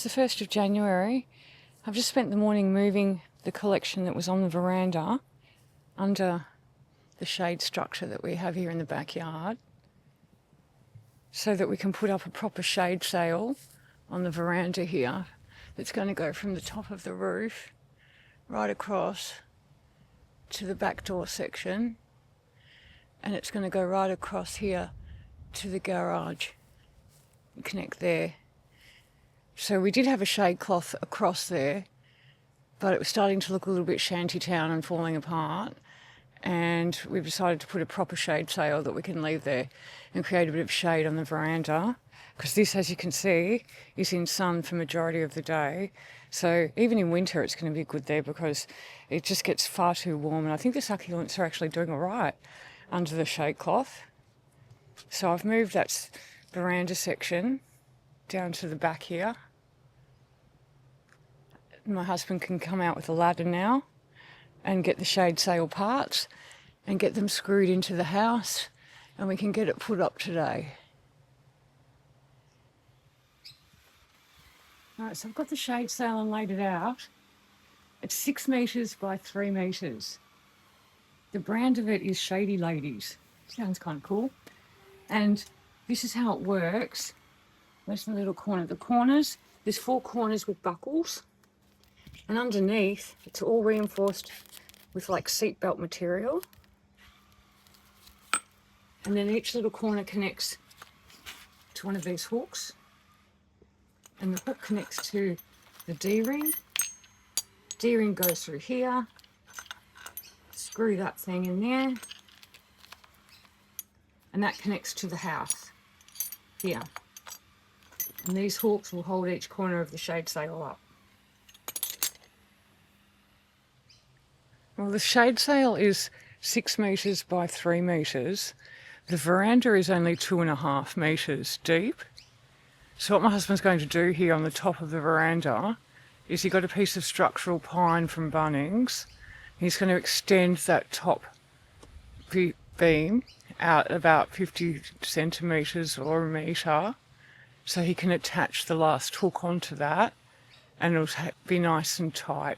it's the 1st of January. I've just spent the morning moving the collection that was on the veranda under the shade structure that we have here in the backyard so that we can put up a proper shade sail on the veranda here that's going to go from the top of the roof right across to the back door section, and it's going to go right across here to the garage and connect there. So we did have a shade cloth across there, but it was starting to look a little bit shantytown and falling apart, and we've decided to put a proper shade sail that we can leave there and create a bit of shade on the veranda, because this, as you can see, is in sun for majority of the day. So even in winter it's going to be good there because it just gets far too warm, and I think the succulents are actually doing all right under the shade cloth. So I've moved that veranda section down to the back here. My husband can come out with a ladder now and get the shade sail parts and get them screwed into the house, and we can get it put up today. Alright, so I've got the shade sail and laid it out. It's 6 metres by 3 metres. The brand of it is Shady Ladies. Sounds kind of cool. And this is how it works. Where's the little corner? The corners, there's 4 corners with buckles. And underneath, it's all reinforced with like seatbelt material. And then each little corner connects to one of these hooks. And the hook connects to the D-ring. D-ring goes through here. Screw that thing in there. And that connects to the house here. And these hooks will hold each corner of the shade sail up. Well, the shade sail is 6 metres by 3 metres. The veranda is only 2.5 metres deep. So what my husband's going to do here on the top of the veranda is he got a piece of structural pine from Bunnings. He's going to extend that top beam out about 50 centimetres or a metre so he can attach the last hook onto that, and it'll be nice and tight.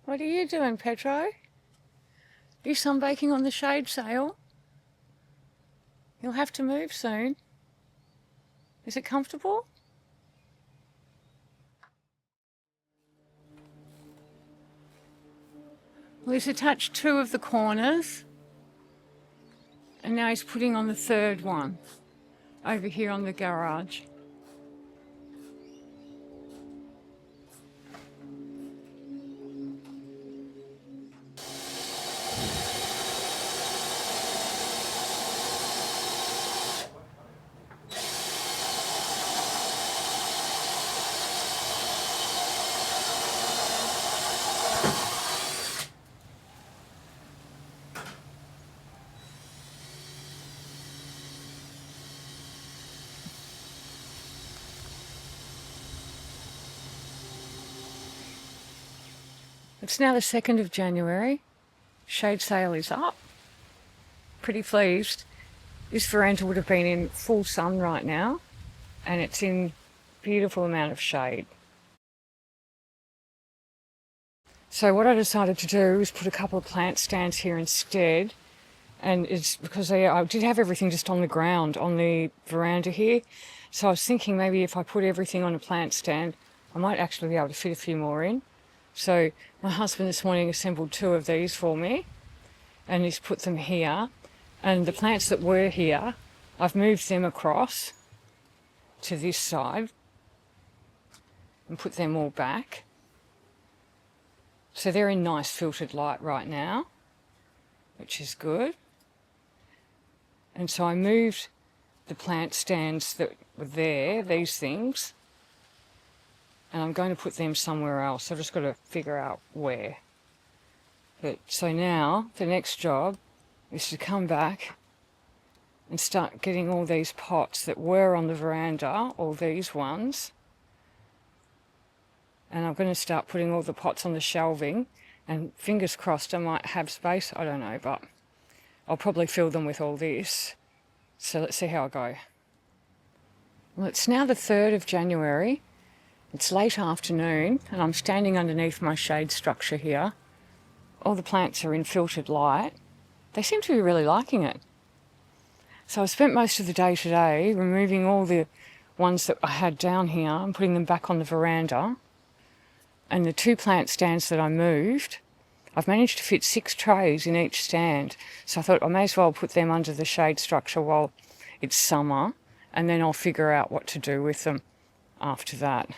What are you doing, Pedro? Are you sunbaking on the shade sail? You'll have to move soon. Is it comfortable? Well, he's attached 2 of the corners, and now he's putting on the 3rd one over here on the garage. It's now the 2nd of January. Shade sail is up. Pretty pleased. This veranda would have been in full sun right now, and it's in beautiful amount of shade. So what I decided to do was put a couple of plant stands here instead, and it's because I did have everything just on the ground on the veranda here. So I was thinking maybe if I put everything on a plant stand, I might actually be able to fit a few more in. So my husband this morning assembled 2 of these for me, and he's put them here. And the plants that were here, I've moved them across to this side and put them all back. So they're in nice filtered light right now, which is good. And so I moved the plant stands that were there, these things, and I'm going to put them somewhere else. I've just got to figure out where. But so now the next job is to come back and start getting all these pots that were on the veranda, all these ones. And I'm going to start putting all the pots on the shelving, and fingers crossed I might have space, I don't know, but I'll probably fill them with all this. So let's see how I go. Well, it's now the 3rd of January. It's late afternoon and I'm standing underneath my shade structure here. All the plants are in filtered light. They seem to be really liking it. So I spent most of the day today removing all the ones that I had down here and putting them back on the veranda. And the 2 plant stands that I moved, I've managed to fit 6 trays in each stand. So I thought I may as well put them under the shade structure while it's summer, and then I'll figure out what to do with them after that.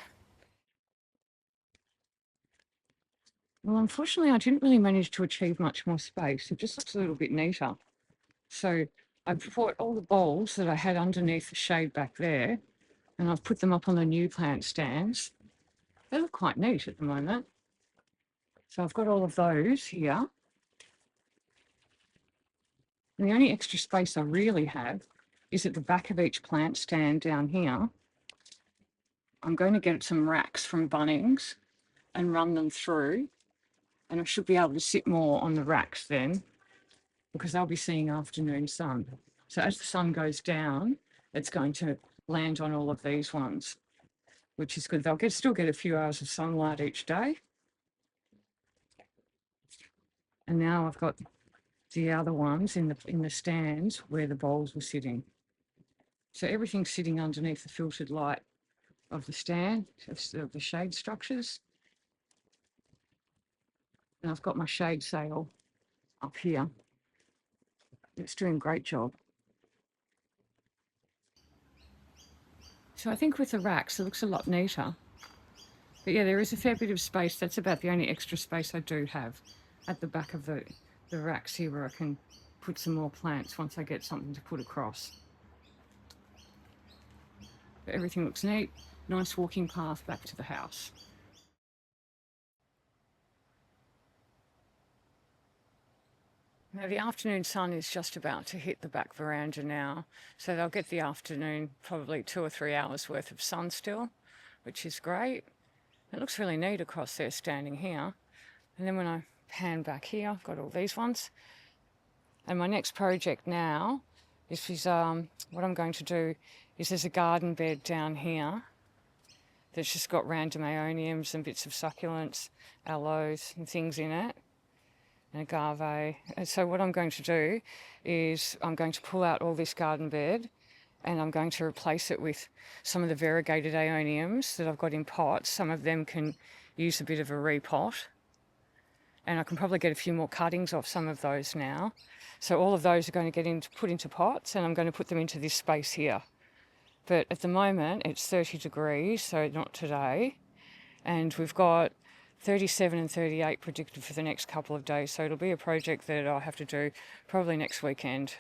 Well, unfortunately, I didn't really manage to achieve much more space. It just looks a little bit neater. So I've put all the bowls that I had underneath the shade back there, and I've put them up on the new plant stands. They look quite neat at the moment. So I've got all of those here. And the only extra space I really have is at the back of each plant stand down here. I'm going to get some racks from Bunnings and run them through, and I should be able to sit more on the racks then, because I'll be seeing afternoon sun. So as the sun goes down, it's going to land on all of these ones, which is good. They'll still get a few hours of sunlight each day. And now I've got the other ones in the stands where the bowls were sitting. So everything's sitting underneath the filtered light of the stand, of the shade structures. And I've got my shade sail up here. It's doing a great job. So I think with the racks, it looks a lot neater. But yeah, there is a fair bit of space. That's about the only extra space I do have at the back of the racks here, where I can put some more plants once I get something to put across. But everything looks neat. Nice walking path back to the house. Now the afternoon sun is just about to hit the back veranda now, so they'll get the afternoon, probably 2 or 3 hours worth of sun still, which is great. It looks really neat across there standing here. And then when I pan back here, I've got all these ones. And my next project now is what I'm going to do is there's a garden bed down here that's just got random aeoniums and bits of succulents, aloes and things in it, and agave. And so what I'm going to do is I'm going to pull out all this garden bed and I'm going to replace it with some of the variegated aeoniums that I've got in pots. Some of them can use a bit of a repot, and I can probably get a few more cuttings off some of those now. So all of those are going to get put into pots, and I'm going to put them into this space here. But at the moment it's 30 degrees, so not today, and we've got 37 and 38 predicted for the next couple of days, so it'll be a project that I'll have to do probably next weekend.